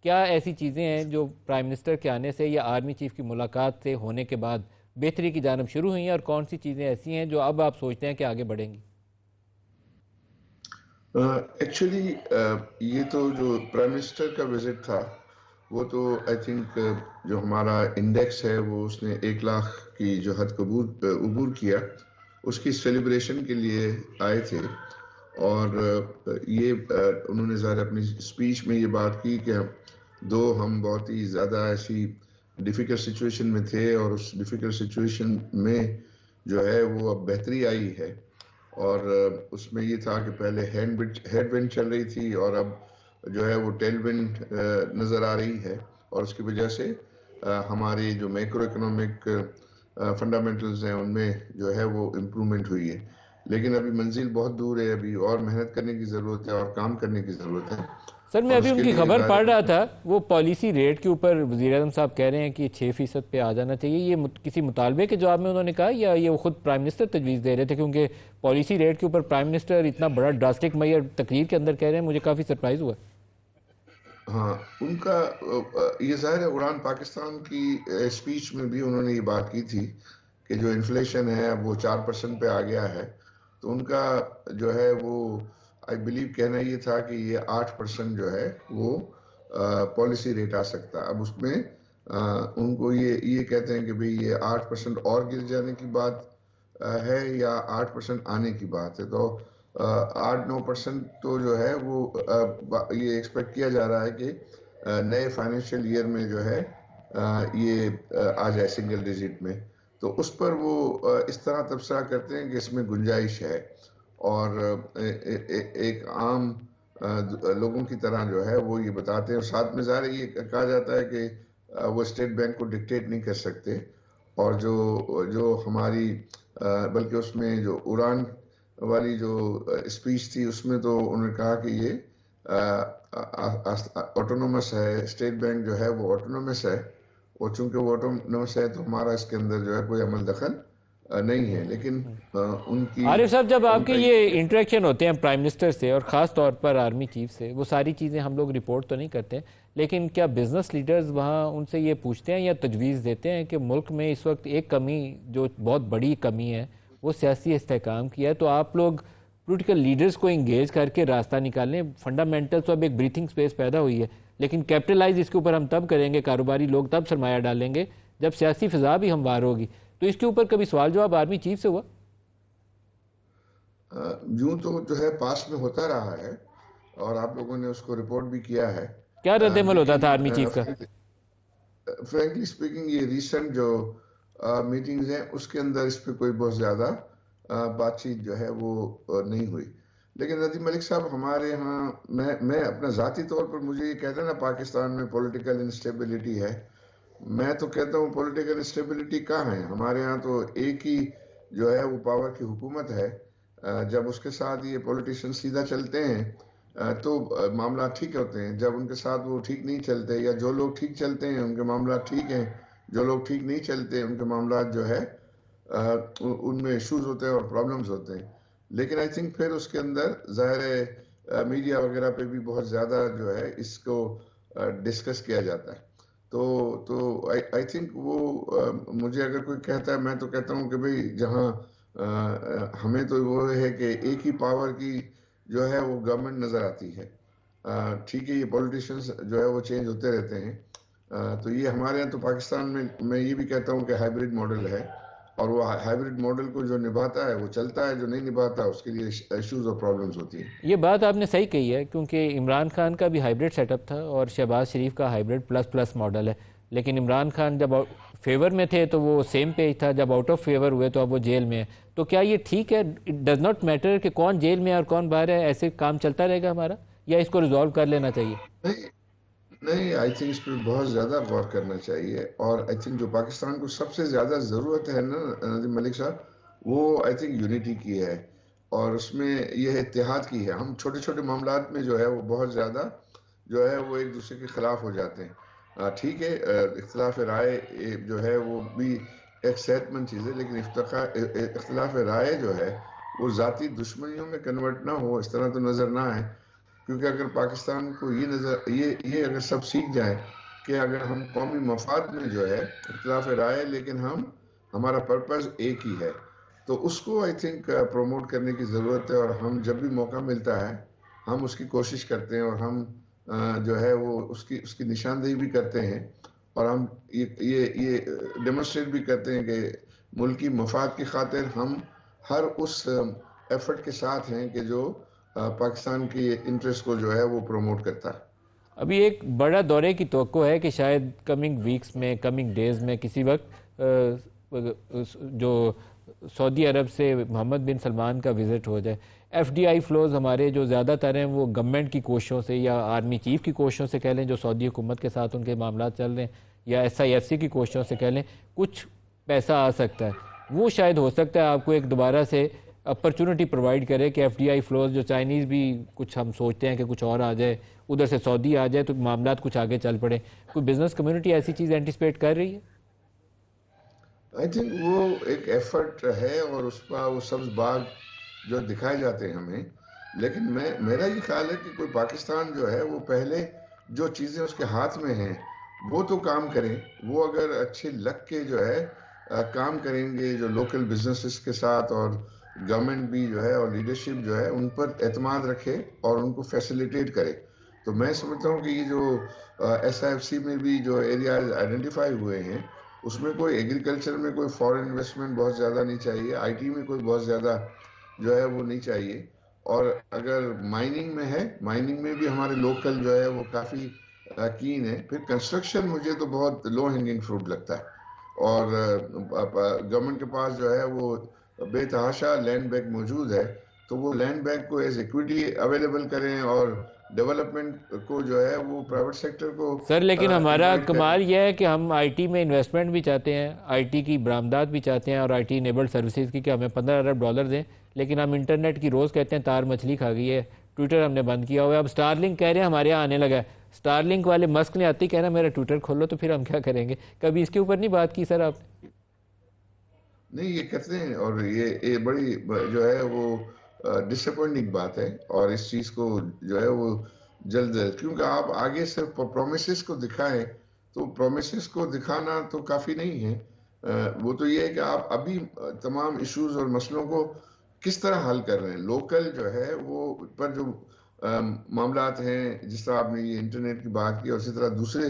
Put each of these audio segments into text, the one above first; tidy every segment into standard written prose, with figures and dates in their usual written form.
کیا ایسی چیزیں ہیں جو پرائم منسٹر کے آنے سے یا آرمی چیف کی ملاقات سے ہونے کے بعد بہتری کی جانب شروع ہوئی ہیں، اور کون سی چیزیں ایسی ہیں جو اب آپ سوچتے ہیں کہ آگے بڑھیں گی؟ ایکچولی یہ تو جو پرائم منسٹر کا وزٹ تھا وہ تو آئی تھنک جو ہمارا انڈیکس ہے وہ اس نے 1 لاکھ کی جو حد کو عبور کیا، اس کی سیلیبریشن کے لیے آئے تھے۔ اور یہ انہوں نے ظاہر اپنی اسپیچ میں یہ بات کی کہ ہم بہت ہی زیادہ ایسی ڈیفیکلٹ سچویشن میں تھے، اور اس ڈیفیکلٹ سچویشن میں جو ہے وہ اب بہتری آئی ہے۔ اور اس میں یہ تھا کہ پہلے ہیڈ ونڈ چل رہی تھی، اور اب جو ہے وہ ٹیل ونڈ نظر آ رہی ہے، اور اس کی وجہ سے ہماری جو میکرو اکنامک فنڈامنٹلز ہیں ان میں جو ہے وہ امپرومنٹ ہوئی ہے۔ لیکن ابھی منزل بہت دور ہے، ابھی اور محنت کرنے کی ضرورت ہے اور کام کرنے کی ضرورت ہے۔ سر میں اور ابھی اس ان کے کی لیے خبر ظاہر پڑھ رہا تھا، وہ پالیسی ریٹ کے اوپر وزیر اعظم صاحب کہہ رہے ہیں کہ 6% پہ آ جانا چاہیے۔ یہ کسی مطالبے کے جواب میں انہوں نے کہا، یا یہ خود پرائم منسٹر تجویز دے رہے تھے؟ کیونکہ پالیسی ریٹ کے اوپر پرائم منسٹر اتنا بڑا ڈراسٹک میئر تقریر کے اندر کہہ رہے ہیں، مجھے کافی سرپرائز ہوا۔ ہاں، ان کا یہ ظاہر ہے اڑان پاکستان کی اسپیچ میں بھی انہوں نے یہ بات کی تھی کہ جو انفلیشن ہے وہ 4% پہ آ گیا ہے، تو ان کا جو ہے وہ آئی بلیو کہنا یہ تھا کہ یہ 8% جو ہے وہ پالیسی ریٹ آ سکتا ہے۔ اب اس میں ان کو یہ کہتے ہیں کہ بھئی یہ 8% اور گر جانے کی بات ہے یا 8% آنے کی بات ہے، تو 8-9% تو جو ہے وہ یہ ایکسپیکٹ کیا جا رہا ہے کہ نئے فائنینشیل ایئر میں جو ہے یہ آ جائے سنگل ڈیجٹ میں۔ تو اس پر وہ اس طرح تبصرہ کرتے ہیں کہ اس میں گنجائش ہے، اور ایک عام لوگوں کی طرح جو ہے وہ یہ بتاتے ہیں۔ اور ساتھ میں ظاہر یہ کہا جاتا ہے کہ وہ اسٹیٹ بینک کو ڈکٹیٹ نہیں کر سکتے، اور جو ہماری بلکہ اس میں جو اڑان والی جو اسپیچ تھی اس میں تو انہوں نے کہا کہ یہ آٹونومس ہے، اسٹیٹ بینک جو ہے وہ آٹونومس ہے، اور چونکہ وہ آٹونومس ہے تو ہمارا اس کے اندر جو ہے کوئی عمل دخل نہیں ہے۔ لیکن ان کی عارف صاحب، جب آپ ان کے کا یہ انٹریکشن ہوتے ہیں پرائم منسٹر سے، اور خاص طور پر آرمی چیف سے، وہ ساری چیزیں ہم لوگ رپورٹ تو نہیں کرتے، لیکن کیا بزنس لیڈرز وہاں ان سے یہ پوچھتے ہیں یا تجویز دیتے ہیں کہ ملک میں اس وقت ایک کمی جو بہت بڑی کمی ہے وہ سیاسی استحکام کی ہے، تو آپ لوگ پولیٹیکل لیڈرز کو انگیج کر کے راستہ نکالیں؟ فنڈامنٹل تو اب ایک بریتھنگ سپیس پیدا ہوئی ہے، لیکن کیپٹلائز اس کے اوپر ہم تب کریں گے، کاروباری لوگ تب سرمایہ ڈالیں گے جب سیاسی فضا بھی ہموار ہوگی۔ تو اس کے اوپر کبھی سوال جواب آرمی چیف سے ہوا؟ یوں تو جو ہے پاس میں ہوتا رہا ہے، اور آپ لوگوں نے اس کو رپورٹ بھی کیا ہے، کیا رد عمل ہوتا لیکن تھا آرمی چیف کا؟ فرینکلی اسپیکنگ یہ ریسنٹ جو میٹنگز ہیں اس کے اندر اس پہ کوئی بہت زیادہ بات چیت جو ہے وہ نہیں ہوئی۔ لیکن ندیم ملک صاحب، ہمارے ہاں میں اپنا ذاتی طور پر مجھے یہ کہتے ہیں نا پاکستان میں پولیٹیکل انسٹیبلٹی ہے، میں تو کہتا ہوں پولیٹیکل انسٹیبلٹی کہاں ہے؟ ہمارے ہاں تو ایک ہی جو ہے وہ پاور کی حکومت ہے۔ جب اس کے ساتھ یہ پولیٹیشین سیدھا چلتے ہیں تو معاملات ٹھیک ہوتے ہیں، جب ان کے ساتھ وہ ٹھیک نہیں چلتے، یا جو لوگ ٹھیک چلتے ہیں ان کے معاملات ٹھیک ہیں، جو لوگ ٹھیک نہیں چلتے ان کے معاملات جو ہے ان میں ایشوز ہوتے ہیں اور پرابلمز ہوتے ہیں۔ لیکن آئی تھنک پھر اس کے اندر ظاہر ہے میڈیا وغیرہ پہ بھی بہت زیادہ جو ہے اس کو ڈسکس کیا جاتا ہے۔ تو آئی تھنک وہ مجھے اگر کوئی کہتا ہے، میں تو کہتا ہوں کہ بھئی جہاں ہمیں تو وہ ہے کہ ایک ہی پاور کی جو ہے وہ گورنمنٹ نظر آتی ہے۔ ٹھیک ہے، یہ پولیٹیشنز جو ہے وہ چینج ہوتے رہتے ہیں، تو یہ ہمارے یہاں تو پاکستان میں یہ بھی کہتا ہوں کہ ہائیبریڈ ماڈل ہے، اور وہ ہائیبریڈ ماڈل کو جو نبھاتا ہے وہ چلتا ہے، جو نہیں نبھاتا اس کے لیے ایشوز اور پرابلمز ہوتی ہیں۔ یہ بات آپ نے صحیح کہی ہے، کیونکہ عمران خان کا بھی ہائیبریڈ سیٹ اپ تھا اور شہباز شریف کا ہائیبریڈ پلس پلس ماڈل ہے، لیکن عمران خان جب فیور میں تھے تو وہ سیم پیج تھا، جب آؤٹ آف فیور ہوئے تو اب وہ جیل میں ہے۔ تو کیا یہ ٹھیک ہے؟ اٹ ڈز ناٹ میٹر کہ کون جیل میں ہے اور کون باہر ہے، ایسے کام چلتا رہے گا ہمارا، یا اس کو ریزالو کر لینا چاہیے؟ نہیں، آئی تھنک اس پہ بہت زیادہ غور کرنا چاہیے، اور آئی تھنک جو پاکستان کو سب سے زیادہ ضرورت ہے نا ندیم ملک صاحب، وہ آئی تھنک یونٹی کی ہے، اور اس میں یہ اتحاد کی ہے۔ ہم چھوٹے چھوٹے معاملات میں جو ہے وہ بہت زیادہ جو ہے وہ ایک دوسرے کے خلاف ہو جاتے ہیں۔ ٹھیک ہے، اختلاف رائے جو ہے وہ بھی ایک صحت مند چیز ہے، لیکن اختلاف رائے جو ہے وہ ذاتی دشمنیوں میں کنورٹ نہ ہو، اس طرح تو نظر نہ آئے۔ کیونکہ اگر پاکستان کو یہ اگر سب سیکھ جائیں کہ اگر ہم قومی مفاد میں جو ہے اختلاف رائے لیکن ہمارا پرپز ایک ہی ہے، تو اس کو آئی تھنک پروموٹ کرنے کی ضرورت ہے، اور ہم جب بھی موقع ملتا ہے ہم اس کی کوشش کرتے ہیں، اور ہم جو ہے وہ اس کی نشاندہی بھی کرتے ہیں، اور ہم یہ ڈیمونسٹریٹ بھی کرتے ہیں کہ ملکی مفاد کی خاطر ہم ہر اس ایفرٹ کے ساتھ ہیں کہ جو پاکستان کی انٹرسٹ کو جو ہے وہ پروموٹ کرتا ہے۔ ابھی ایک بڑا دورے کی توقع ہے کہ شاید کمنگ ویکس میں، کمنگ ڈیز میں کسی وقت جو سعودی عرب سے محمد بن سلمان کا وزٹ ہو جائے۔ ایف ڈی آئی فلوز ہمارے جو زیادہ تر ہیں وہ گورنمنٹ کی کوششوں سے یا آرمی چیف کی کوششوں سے کہہ لیں، جو سعودی حکومت کے ساتھ ان کے معاملات چل رہے ہیں، یا ایس آئی ایف سی کی کوششوں سے کہہ لیں، کچھ پیسہ آ سکتا ہے۔ وہ شاید ہو سکتا ہے آپ کو ایک دوبارہ سے اپرچونٹی پرووائڈ کرے کہ ایف ڈی آئی فلوز جو چائنیز بھی کچھ ہم سوچتے ہیں کہ کچھ اور آ جائے، ادھر سے سعودی آ جائے تو معاملات کچھ آگے چل پڑے۔ کوئی بزنس کمیونٹی ایسی چیز اینٹیسپیٹ کر رہی ہے؟ آئی تھنک وہ ایک ایفرٹ ہے، اور اس کا وہ سبز باغ جو دکھائے جاتے ہیں ہمیں، لیکن میرا یہ خیال ہے کہ کوئی پاکستان جو ہے وہ پہلے جو چیزیں اس کے ہاتھ میں ہیں وہ تو کام کریں۔ وہ اگر اچھے لگ کے جو ہے کام کریں گے جو لوکل بزنسز کے ساتھ، اور گورنمنٹ بھی جو ہے اور لیڈرشپ جو ہے ان پر اعتماد رکھے اور ان کو فیسیلیٹیٹ کرے، تو میں سمجھتا ہوں کہ یہ جو ایس آئی ایف سی میں بھی جو ایریاز آئیڈینٹیفائی ہوئے ہیں اس میں کوئی ایگریکلچر میں کوئی فورن انویسٹمنٹ بہت زیادہ نہیں چاہیے، آئی ٹی میں کوئی بہت زیادہ جو ہے وہ نہیں چاہیے، اور اگر مائننگ میں ہے، مائننگ میں بھی ہمارے لوکل جو ہے وہ کافی کین ہے۔ پھر کنسٹرکشن مجھے تو بہت لو ہینگنگ فروٹ لگتا ہے، اور گورنمنٹ کے پاس جو ہے وہ بے تحاشا لینڈ بینک موجود ہے، تو وہ لینڈ بینک کو ایز ایکویٹی اویلیبل کریں، اور ڈیولپمنٹ کو جو ہے وہ پرائیویٹ سیکٹر کو سر لیکن ہمارا انوائٹ کریں۔ کمال یہ ہے کہ ہم آئی ٹی میں انویسٹمنٹ بھی چاہتے ہیں، آئی ٹی کی برآمدات بھی چاہتے ہیں، اور آئی ٹی انیبلڈ سروسز کی کہ ہمیں 15 ارب ڈالر دیں، لیکن ہم انٹرنیٹ کی روز کہتے ہیں تار مچھلی کھا گئی ہے، ٹویٹر ہم نے بند کیا ہوا ہے، اب سٹار لنک کہہ رہے ہیں ہمارے یہاں آنے لگا ہے، سٹار لنک والے مسک نے آتی کہنا میرا ٹویٹر کھولو، تو پھر ہم کیا کریں گے؟ کبھی اس کے اوپر نہیں بات کی سر آپ نے؟ نہیں، یہ کہتے ہیں، اور یہ بڑی جو ہے وہ ڈسپوائنٹنگ بات ہے، اور اس چیز کو جو ہے وہ جلد کیونکہ آپ آگے صرف پرومسز کو دکھائیں، تو پرومسز کو دکھانا تو کافی نہیں ہے، وہ تو یہ ہے کہ آپ ابھی تمام ایشوز اور مسئلوں کو کس طرح حل کر رہے ہیں۔ لوکل جو ہے وہ پر جو معاملات ہیں، جس طرح آپ نے یہ انٹرنیٹ کی بات کی، اور اسی طرح دوسرے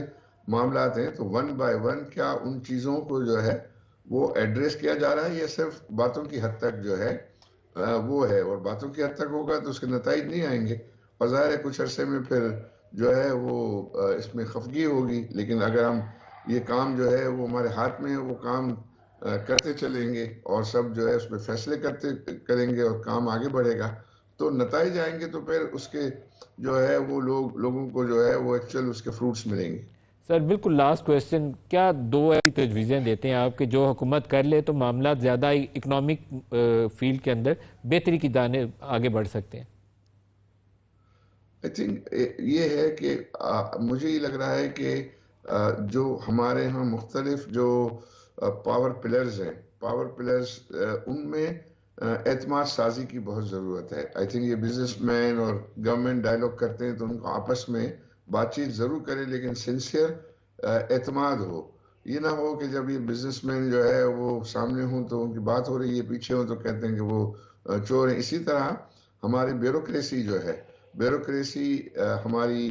معاملات ہیں، تو ون بائی ون کیا ان چیزوں کو جو ہے وہ ایڈریس کیا جا رہا ہے، یا صرف باتوں کی حد تک جو ہے وہ ہے، اور باتوں کی حد تک ہوگا تو اس کے نتائج نہیں آئیں گے، اور ظاہر ہے کچھ عرصے میں پھر جو ہے وہ اس میں خفگی ہوگی، لیکن اگر ہم یہ کام جو ہے وہ ہمارے ہاتھ میں ہے، وہ کام کرتے چلیں گے، اور سب جو ہے اس میں فیصلے کریں گے، اور کام آگے بڑھے گا، تو نتائج آئیں گے، تو پھر اس کے جو ہے وہ لوگوں کو جو ہے وہ ایکچوئل اس کے فروٹس ملیں گے۔ سر بالکل لاسٹ کویسچن، کیا دو ایسی تجویزیں دیتے ہیں آپ کہ جو حکومت کر لے تو معاملات زیادہ اکنامک فیلڈ کے اندر بہتری کی جانب آگے بڑھ سکتے ہیں؟ آئی تھنک یہ ہے کہ مجھے یہ لگ رہا ہے کہ جو ہمارے ہاں مختلف جو پاور پلرز ہیں، پاور پلرز ان میں اعتماد سازی کی بہت ضرورت ہے۔ آئی تھنک یہ بزنس مین اور گورنمنٹ ڈائلاگ کرتے ہیں تو ان کو آپس میں بات چیت ضرور کریں، لیکن سنسیئر اعتماد ہو۔ یہ نہ ہو کہ جب یہ بزنس مین جو ہے وہ سامنے ہوں تو ان کی بات ہو رہی ہے، پیچھے ہوں تو کہتے ہیں کہ وہ چور ہیں۔ اسی طرح ہماری بیوروکریسی جو ہے، بیوروکریسی ہماری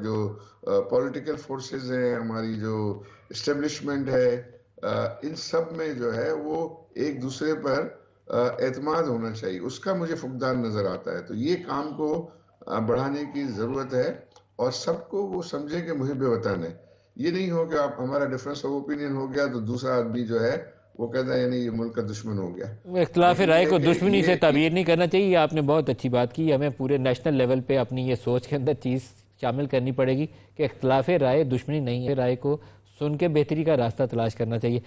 جو پولیٹیکل فورسز ہیں، ہماری جو اسٹیبلشمنٹ ہے، ان سب میں جو ہے وہ ایک دوسرے پر اعتماد ہونا چاہیے، اس کا مجھے فقدان نظر آتا ہے۔ تو یہ کام کو بڑھانے کی ضرورت ہے، اور سب کو وہ سمجھے کہ محب وطن ہے۔ یہ نہیں ہو کہ آپ ہمارا ڈفرینس آف اوپینین ہو گیا تو دوسرا آدمی جو ہے وہ کہتا ہے یعنی یہ ملک کا دشمن ہو گیا۔ اختلاف لیکن رائے یہ کو کہ دشمنی سے تعبیر نہیں کرنا چاہیے، یہ آپ نے بہت اچھی بات کی۔ ہمیں پورے نیشنل لیول پہ اپنی یہ سوچ کے اندر چیز شامل کرنی پڑے گی کہ اختلاف رائے دشمنی نہیں ہے، رائے کو سن کے بہتری کا راستہ تلاش کرنا چاہیے۔